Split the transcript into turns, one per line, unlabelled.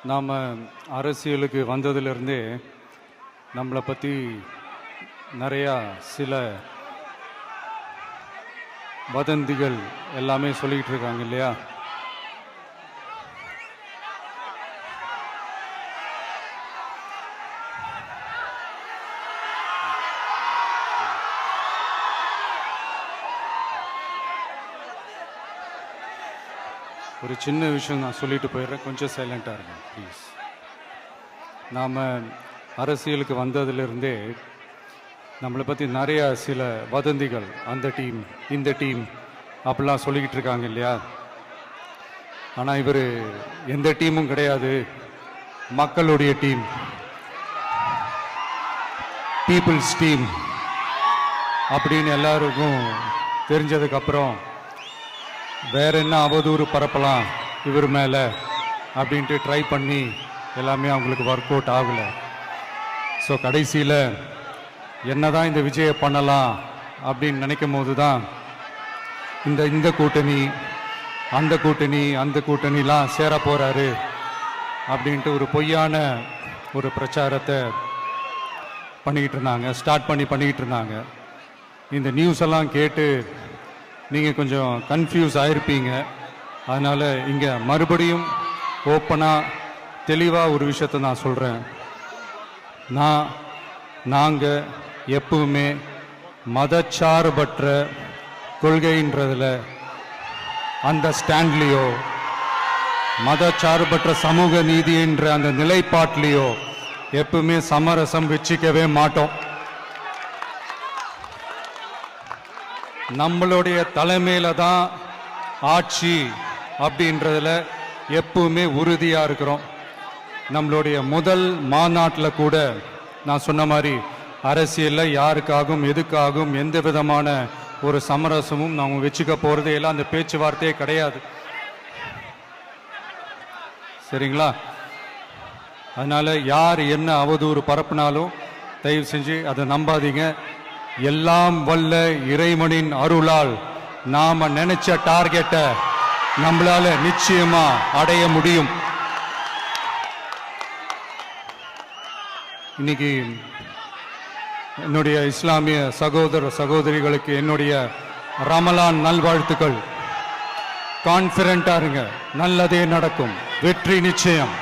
நாம் அரசியலுக்கு வந்ததிலிருந்தே நம்மளை பற்றி நிறையா சில வதந்திகள் எல்லாமே சொல்லிக்கிட்டு இருக்காங்க இல்லையா? ஒரு சின்ன விஷயம் நான் சொல்லிட்டு போயிடுறேன், கொஞ்சம் சைலண்டாக இருங்க ப்ளீஸ். நாம் அரசியலுக்கு வந்ததிலிருந்தே நம்மளை பற்றி நிறையா சில வதந்திகள், அந்த டீம் இந்த டீம் அப்படிலாம் சொல்லிக்கிட்டு இருக்காங்க இல்லையா? ஆனால் இவர் எந்த டீமும் கிடையாது, மக்களுடைய டீம், பீப்புள்ஸ் டீம் அப்படின்னு எல்லாருக்கும் தெரிஞ்சதுக்கப்புறம் வேற என்ன அவதூறு பரப்பலாம் இவர் மேலே அப்படின்ட்டு ட்ரை பண்ணி எல்லாமே அவங்களுக்கு ஒர்க் அவுட் ஆகலை. ஸோ கடைசியில் என்ன தான் இந்த விஜயை பண்ணலாம் அப்படின்னு நினைக்கும் போது தான் இந்த கூட்டணி அந்த கூட்டணிலாம் சேர போகிறாரு அப்படின்ட்டு ஒரு பொய்யான ஒரு பிரச்சாரத்தை பண்ணிக்கிட்டு இருந்தாங்க. இந்த நியூஸ் எல்லாம் கேட்டு நீங்கள் கொஞ்சம் கன்ஃபியூஸ் ஆகிருப்பீங்க. அதனால் இங்கே மறுபடியும் ஓப்பனாக தெளிவாக ஒரு விஷயத்தை நான் சொல்கிறேன். நாங்கள் எப்பவுமே மதச்சார்பற்ற கொள்கைன்றதில், அந்த ஸ்டாண்ட்லேயோ, மதச்சார்பற்ற சமூக நீதி என்ற அந்த நிலைப்பாட்டிலேயோ எப்பவுமே சமரசம் வச்சுக்கவே மாட்டோம். நம்மளுடைய தலைமையில தான் ஆட்சி அப்படின்றதுல எப்பவுமே உறுதியா இருக்கிறோம். நம்மளுடைய முதல் மாநாட்டில் கூட நான் சொன்ன மாதிரி அரசியலில் யாருக்காகவும் எதுக்காகவும் எந்த விதமான ஒரு சமரசமும் நாம் வச்சுக்க போறதே இல்லை, அந்த பேச்சுவார்த்தையே கிடையாது. சரிங்களா? அதனால யார் என்ன அவதூறு பரப்புனாலும் தயவு செஞ்சு அதை நம்பாதீங்க. எல்லாம் வல்ல இறைவனின் அருளால் நாம நினைச்ச டார்கெட்டை நம்மளால நிச்சயமா அடைய முடியும். இன்னைக்கு என்னுடைய இஸ்லாமிய சகோதர சகோதரிகளுக்கு என்னுடைய ரமலான் நல்வாழ்த்துக்கள். கான்ஃபிடென்ட்டா இருங்க, நல்லதே நடக்கும், வெற்றி நிச்சயம்.